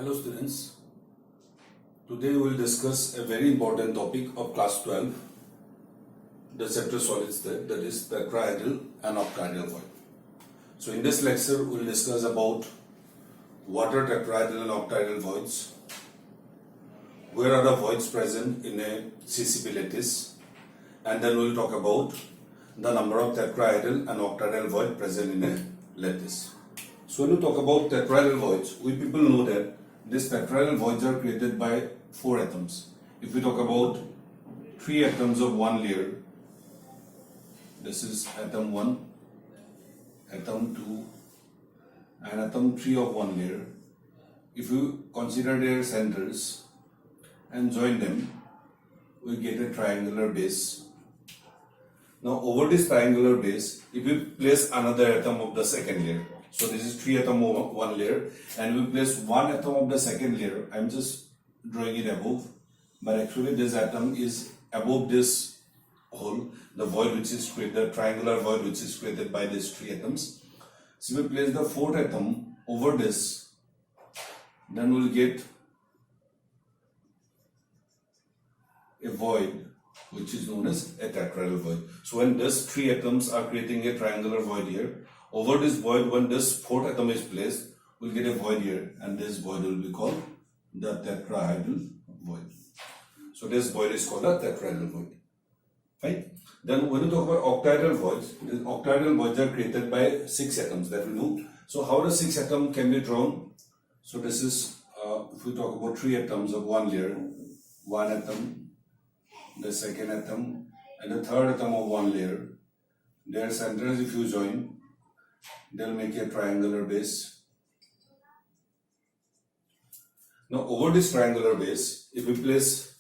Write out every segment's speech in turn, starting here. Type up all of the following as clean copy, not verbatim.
Hello students, today we will discuss a very important topic of class 12, the chapter solids that is tetrahedral and octahedral void. So in this lecture we will discuss about what are tetrahedral and octahedral voids, where are the voids present in a CCP lattice, and then we will talk about the number of tetrahedral and octahedral void present in a lattice. So when we talk about tetrahedral voids, we people know that these tetrahedral voids are created by 4 atoms. If we talk about 3 atoms of one layer, this is atom 1, atom 2 and atom 3 of one layer. If you consider their centers and join them, we get a triangular base. Now over this triangular base, if we place another atom of the second layer, so this is 3 atom of one layer, and we place 1 atom of the second layer. I am just drawing it above, but actually this atom is above this hole, the void which is created, the triangular void which is created by these 3 atoms. So we place the 4th atom over this, then we will get a void which is known as a tetrahedral void. So when these 3 atoms are creating a triangular void here, over this void, when this 4th atom is placed, we'll get a void here, and this void will be called the tetrahedral void. So this void is called a tetrahedral void. Fine. Then when we talk about octahedral voids, the octahedral voids are created by 6 atoms, that we know. So how the 6 atom can be drawn? So this is, if we talk about 3 atoms of one layer, 1 atom, the second atom, and the 3rd atom of one layer, their centers if you join, they'll make a triangular base. Now over this triangular base, if we place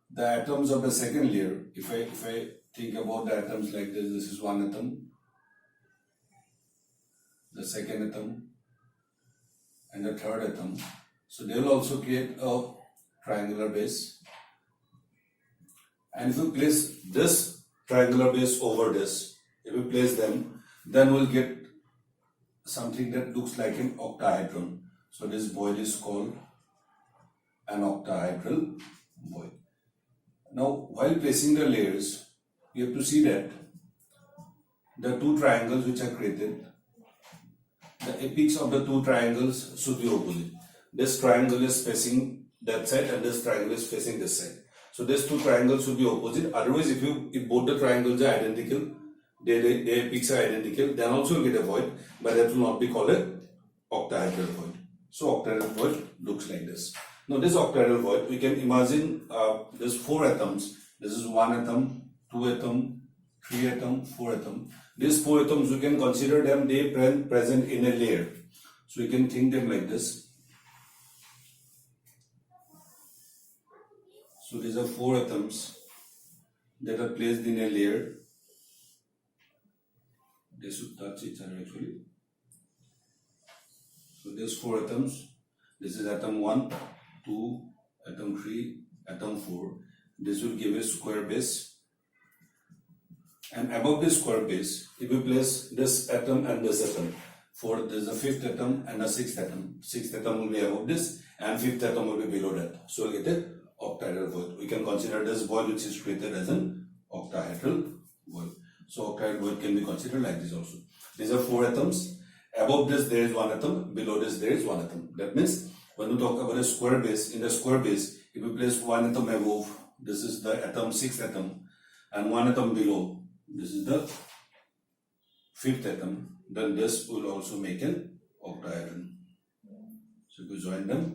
the atoms of the second layer, if I think about the atoms like this, this is 1 atom, the second atom, and the 3rd atom. So they will also create a triangular base. And if we place this triangular base over this, if we place them, then we'll get something that looks like an octahedron. So this void is called an octahedral void. Now while placing the layers, you have to see that the 2 triangles which are created, the apex of the 2 triangles should be opposite. This triangle is facing that side and this triangle is facing this side. So these 2 triangles should be opposite. Otherwise, if both the triangles are identical, their apex are identical, then also you get a void, but that will not be called a octahedral void. So octahedral void looks like this. Now this octahedral void, we can imagine there's 4 atoms. This is 1 atom, 2 atom, 3 atom, 4 atom. These 4 atoms, we can consider them, they present in a layer. So we can think them like this. So these are 4 atoms that are placed in a layer. They should touch each other actually. So there's 4 atoms. This is atom 1, 2, atom 3, atom 4. This will give a square base. And above this square base, if we place this atom and this atom, there's a 5th atom and a 6th atom. 6th atom will be above this and 5th atom will be below that. So we'll get a octahedral void. We can consider this void which is created as an octahedral void. So octahedral void can be considered like this also. These are 4 atoms. Above this there is 1 atom. Below this there is 1 atom. That means when we talk about a square base, in the square base, if we place 1 atom above, this is the atom 6th atom, and 1 atom below, this is the 5th atom, then this will also make an octahedron. So if we join them,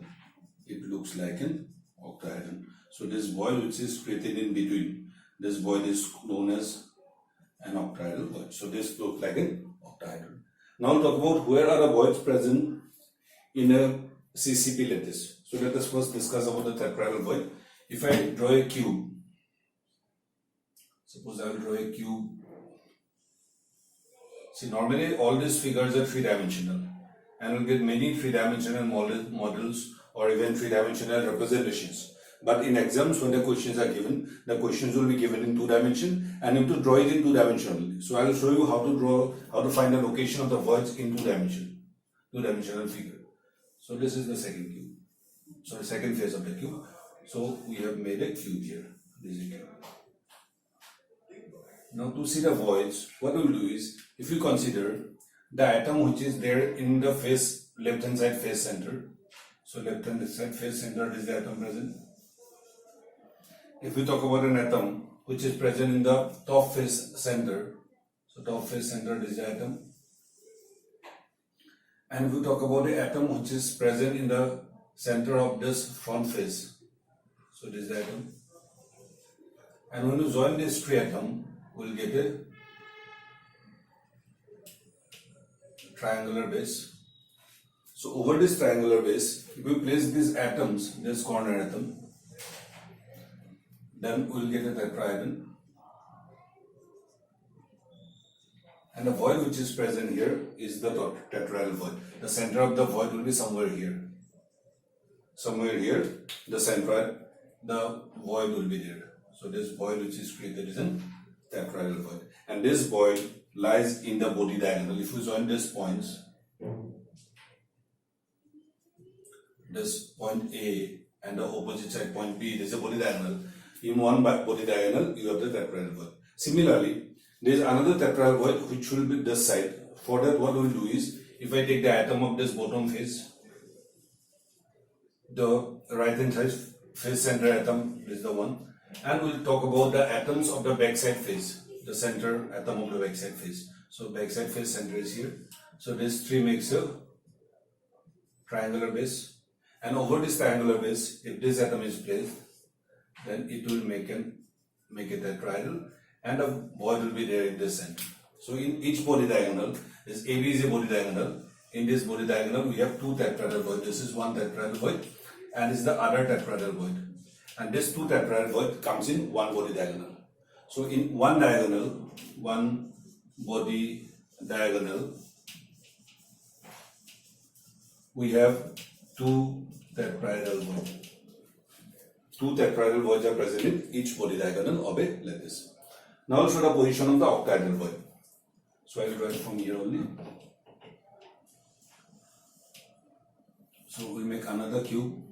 it looks like an octahedron. So this void which is created in between, this void is known as an octahedral void. So this looks like an octahedron. Now talk about where are the voids present in a CCP lattice. So let us first discuss about the tetrahedral void. If I draw a cube, suppose I will draw a cube. See, normally all these figures are 3-dimensional, and we'll get many 3-dimensional models or even 3-dimensional representations. But in exams, when the questions are given, the questions will be given in 2 dimensions, and you have to draw it in 2 dimensionally. So I will show you how to find the location of the voids in 2 dimensional figure. So this is the second cube. Sorry, second phase of the cube. So we have made a cube here. This is a cube. Now to see the voids, what we will do is, if you consider the atom which is there in the face, left hand side face center. So left hand side face center is the atom present. If we talk about an atom which is present in the top face center, so top face center is the atom. And if we talk about the atom which is present in the center of this front face, so this is the atom. And when you join these three atoms, we will get a triangular base. So over this triangular base, if we place these atoms, this corner atom, then we will get a tetrahedron. And the void which is present here is the tetrahedral void. The center of the void will be somewhere here. Somewhere here, the void will be there. So this void which is created is a tetrahedral void. And this void lies in the body diagonal. If you join these points, this point A and the opposite side point B, this is a body diagonal. In one body diagonal, you have the tetrahedral void. Similarly, there is another tetrahedral void which will be this side. For that, what we will do is, if I take the atom of this bottom face, the right hand side face center atom is the one, and we will talk about the atoms of the backside face, the center atom of the backside face. So backside face center is here. So this tree makes a triangular base, and over this triangular base, if this atom is placed, then it will make a tetrahedral, and a void will be there in this center. So in each body diagonal, this AB is a body diagonal. In this body diagonal, we have two tetrahedral void. This is one tetrahedral void, and this is the other tetrahedral void. And this two tetrahedral void comes in one body diagonal. So in one diagonal, one body diagonal, we have two tetrahedral voids. Two tetrahedral voids are present in each body diagonal of a lattice. Now I'll show the position of the octahedral void. So I'll draw it from here only. So we'll make another cube.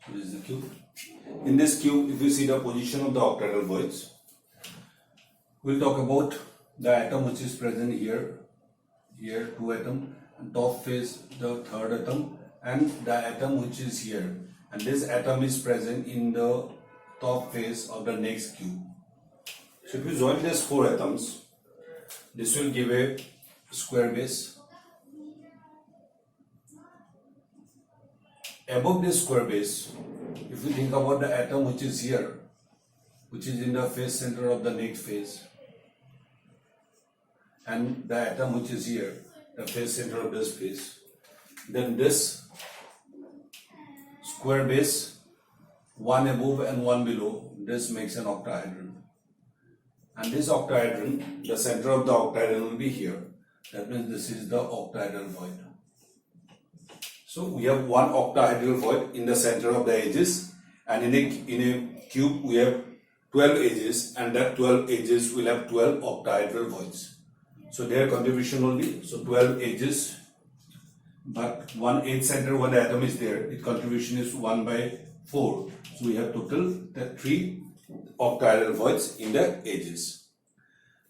So this is the cube. In this cube, if you see the position of the octahedral voids, we'll talk about the atom which is present here, two atom, and top face the third atom, and the atom which is here, and this atom is present in the top face of the next cube. So if you join these four atoms, this will give a square base. Above this square base, if you think about the atom which is here, which is in the face center of the next face, and the atom which is here, the face center of this face, then this square base, one above and one below, this makes an octahedron. And this octahedron, the center of the octahedron will be here. That means this is the octahedral void. So we have one octahedral void in the center of the edges, and in a cube we have 12 edges, and that 12 edges will have 12 octahedral voids. So their contribution will be, so 12 edges, but one edge center when the atom is there, its contribution is 1 by 4. So we have total the 3 octahedral voids in the edges.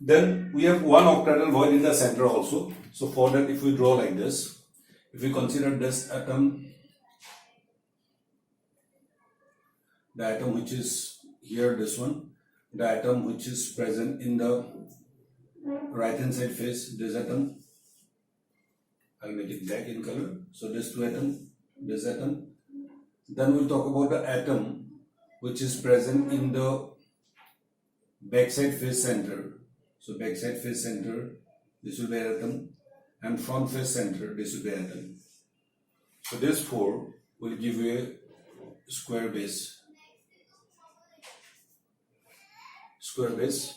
Then we have one octahedral void in the center also. So for that, if we draw like this, if we consider this atom, the atom which is here, this one, the atom which is present in the right hand side face, this atom, I'll make it black in color. So this two atom, this atom. Then we'll talk about the atom which is present in the backside face center. So backside face center, this will be an atom, and front face center, this will be an atom. So this 4 will give you a square base. Square base.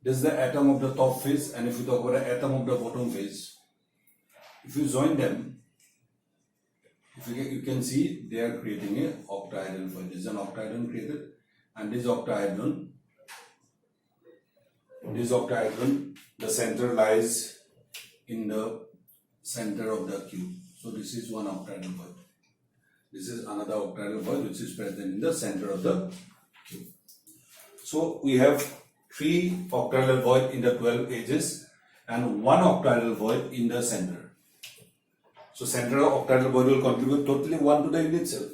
This is the atom of the top face, and if you talk about the atom of the bottom face, if you join them, You can see they are creating a octahedral void. This is an octahedron created, and this octahedron, the center lies in the center of the cube. So this is one octahedral void. This is another octahedral void which is present in the center of the cube. So we have 3 octahedral void in the 12 edges and 1 octahedral void in the center. So center of octahedral void will contribute totally 1 to the unit cell.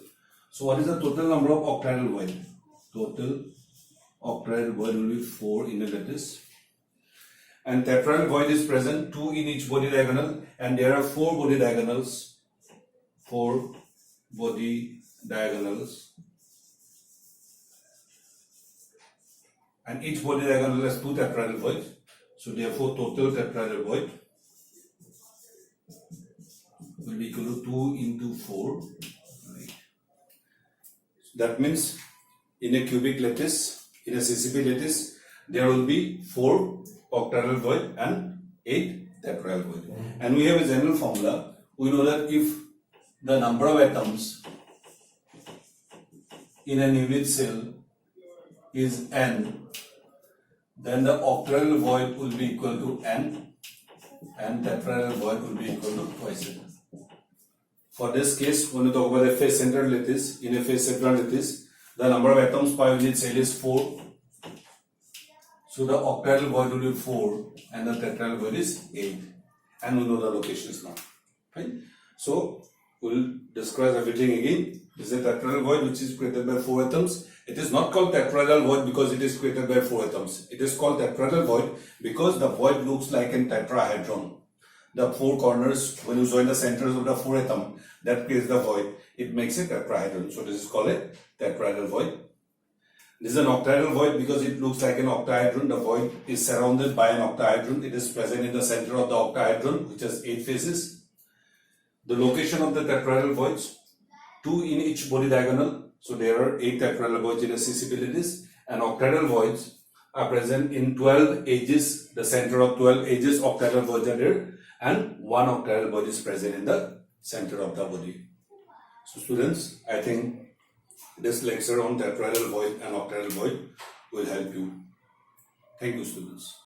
So what is the total number of octahedral void? Total octahedral void will be 4 in the lattice. And tetrahedral void is present 2 in each body diagonal, and there are 4 body diagonals. 4 body diagonals. And each body diagonal has 2 tetrahedral voids. So therefore total tetrahedral void will be equal to 2 into 4. Right. That means in a cubic lattice, in a CCP lattice, there will be 4 octahedral void and 8 tetrahedral void. And we have a general formula. We know that if the number of atoms in an unit cell is n, then the octahedral void will be equal to n and tetrahedral void will be equal to twice n. For this case, when we talk about a face-centered lattice, in a face-centered lattice, the number of atoms per unit cell is 4. So the octahedral void will be 4 and the tetrahedral void is 8. And we know the locations now. Right? So we'll describe everything again. This is a tetrahedral void which is created by 4 atoms. It is not called tetrahedral void because it is created by 4 atoms. It is called tetrahedral void because the void looks like a tetrahedron. The 4 corners, when you join the centers of the 4 atom, that creates the void. It makes a tetrahedron. So this is called a tetrahedral void. This is an octahedral void because it looks like an octahedron. The void is surrounded by an octahedron. It is present in the center of the octahedron, which has 8 faces. The location of the tetrahedral voids, 2 in each body diagonal. So there are 8 tetrahedral voids in a CCP lattice, and octahedral voids are present in 12 edges. The center of 12 edges, octahedral voids are there, and 1 octahedral void is present in the center of the body. So students, I think this lecture on tetrahedral void and octahedral void will help you. Thank you, students.